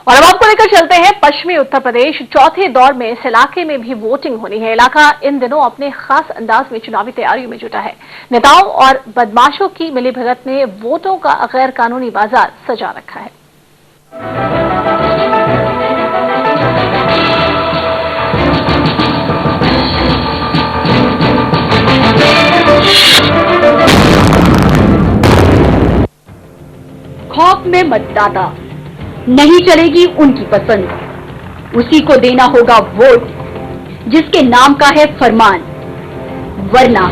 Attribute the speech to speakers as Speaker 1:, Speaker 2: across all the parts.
Speaker 1: और अब आपको लेकर चलते हैं पश्चिमी उत्तर प्रदेश। चौथे दौर में इस इलाके में भी वोटिंग होनी है। इलाका इन दिनों अपने खास अंदाज में चुनावी तैयारियों में जुटा है। नेताओं और बदमाशों की मिलीभगत ने वोटों का गैर कानूनी बाजार सजा रखा है।
Speaker 2: खौफ में मतदाता, नहीं चलेगी उनकी पसंद, उसी को देना होगा वोट जिसके नाम का है फरमान, वरना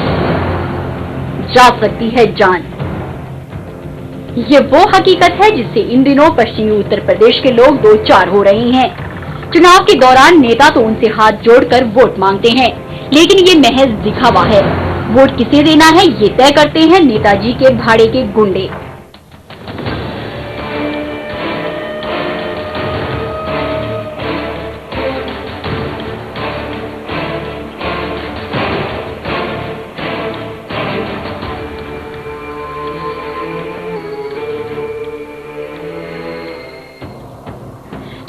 Speaker 2: जा सकती है जान। ये वो हकीकत है जिससे इन दिनों पश्चिमी उत्तर प्रदेश के लोग दो चार हो रहे हैं। चुनाव के दौरान नेता तो उनसे हाथ जोड़कर वोट मांगते हैं, लेकिन ये महज दिखावा है। वोट किसे देना है ये तय करते हैं नेताजी के भाड़े के गुंडे।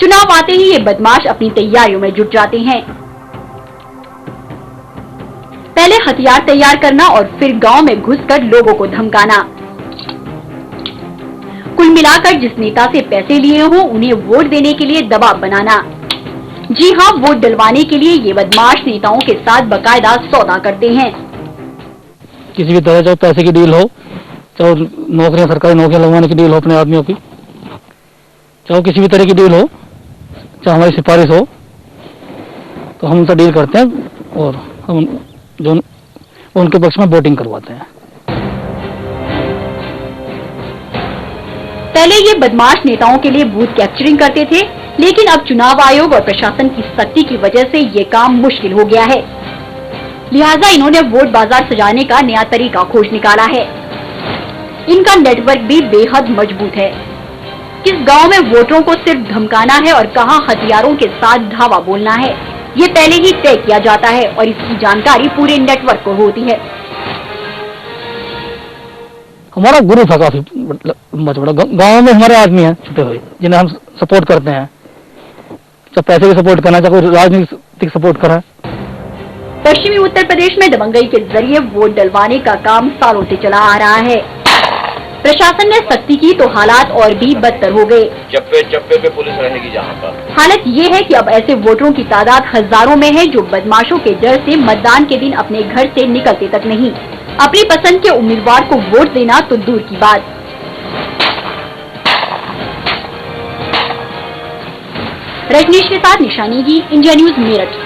Speaker 2: चुनाव आते ही ये बदमाश अपनी तैयारियों में जुट जाते हैं। पहले हथियार तैयार करना और फिर गांव में घुसकर लोगों को धमकाना। कुल मिलाकर जिस नेता से पैसे लिए हों उन्हें वोट देने के लिए दबाव बनाना। जी हां, वोट दिलवाने के लिए ये बदमाश नेताओं के साथ बकायदा सौदा करते हैं।
Speaker 3: किसी भी तरह चाहे पैसे की डील हो, चाहे नौकरियां, सरकारी नौकरियां लगवाने की डील हो अपने आदमियों की, चाहे किसी भी तरह की डील हो, चाहे हमारी सिफारिश हो, तो हम उनसे डील करते हैं और हम जो उनके पक्ष में वोटिंग करवाते हैं।
Speaker 2: पहले ये बदमाश नेताओं के लिए बूथ कैप्चरिंग करते थे, लेकिन अब चुनाव आयोग और प्रशासन की सख्ती की वजह से ये काम मुश्किल हो गया है। लिहाजा इन्होंने वोट बाजार सजाने का नया तरीका खोज निकाला है। इनका नेटवर्क भी बेहद मजबूत है। किस गांव में वोटरों को सिर्फ धमकाना है और कहां हथियारों के साथ धावा बोलना है, ये पहले ही तय किया जाता है और इसकी जानकारी पूरे नेटवर्क को होती है।
Speaker 3: हमारा ग्रुप है काफी बड़ा, गांव में हमारे आदमी हैं छुपे हुए जिन्हें हम सपोर्ट करते हैं, चाहे पैसे की सपोर्ट करना, चाहे कोई राजनीतिक सपोर्ट करें।
Speaker 2: पश्चिमी उत्तर प्रदेश में दबंगई के जरिए वोट डलवाने का काम सालों से चला आ रहा है। प्रशासन ने सख्ती की तो हालात और भी बदतर हो गए।
Speaker 4: चप्पे चप्पे पे पुलिस रहेगी जहाँ पर।
Speaker 2: हालत ये है कि अब ऐसे वोटरों की तादाद हजारों में है जो बदमाशों के डर से मतदान के दिन अपने घर से निकलते तक नहीं। अपनी पसंद के उम्मीदवार को वोट देना तो दूर की बात। रजनीश के साथ निशानी की, इंडिया न्यूज मेरठ।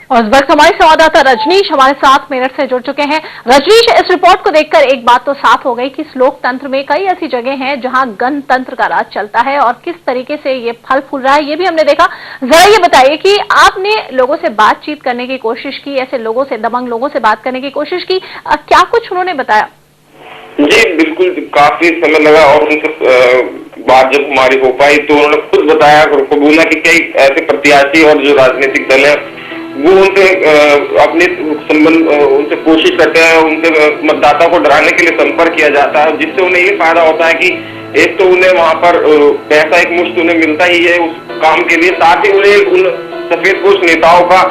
Speaker 1: और इस वक्त हमारे संवाददाता रजनीश हमारे साथ मेरठ से जुड़ चुके हैं। रजनीश, इस रिपोर्ट को देखकर एक बात तो साफ हो गई कि इस लोकतंत्र में कई ऐसी जगह हैं जहां गणतंत्र का राज चलता है और किस तरीके से ये फल फूल रहा है ये भी हमने देखा। जरा ये बताइए कि आपने लोगों से बातचीत करने की कोशिश की, ऐसे लोगों से, दबंग लोगों से बात करने की कोशिश की, क्या कुछ उन्होंने बताया?
Speaker 4: जी बिल्कुल, काफी समय लगा और उनसे बात जब हमारी हो पाई तो उन्होंने खुद बताया और बोला कि कई ऐसे प्रत्याशी और जो राजनीतिक दल है वो उनसे अपने संबंध उनसे कोशिश करते हैं, उनसे मतदाता को डराने के लिए संपर्क किया जाता है, जिससे उन्हें ये फायदा होता है कि एक तो उन्हें वहां पर पैसा एक मुश्त उन्हें मिलता ही है उस काम के लिए, साथ ही उन्हें उन सफेदपोश नेताओं का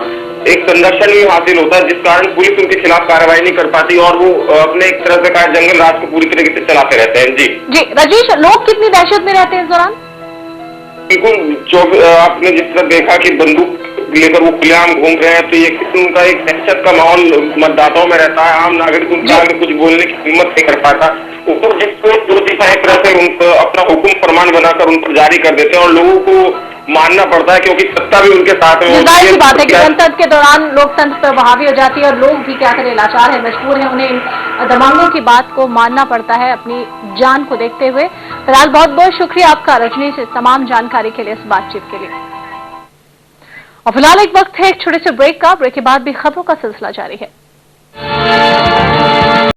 Speaker 4: एक संरक्षण भी हासिल होता है, जिस कारण पुलिस उनके खिलाफ कार्रवाई नहीं कर पाती और वो अपने एक तरह से कहा जंगल राज को पूरी तरीके से चलाते रहते हैं। जी
Speaker 1: रजनीश, लोग कितनी दहशत में रहते हैं इस दौरान?
Speaker 4: बिल्कुल, आपने जिस तरह देखा कि बंदूक लेकर वो खुलेआम घूम रहे हैं, तो ये किस्म का एक दहशत का माहौल मतदाताओं में रहता है। आम नागरिक उनके आगे कुछ बोलने की हिम्मत नहीं कर पाता। तो जिसको जो दिशा एक तरह से उनको अपना हुक्म फरमान बनाकर उन पर जारी कर देते हैं और लोगों को मानना पड़ता है क्योंकि सत्ता भी उनके साथ में।
Speaker 1: जाहिर सी बात है कि गणतंत्र के दौरान लोकतंत्र पर बहावी हो जाती है और लोग भी क्या करें, लाचार है, मजबूर है, उन्हें इन दबंगों की बात को मानना पड़ता है अपनी जान को देखते हुए। फिलहाल बहुत बहुत शुक्रिया आपका रजनीश इस तमाम जानकारी के लिए, इस बातचीत के लिए। और फिलहाल एक वक्त है एक छोटे से ब्रेक का। ब्रेक के बाद भी खबरों का सिलसिला जारी है।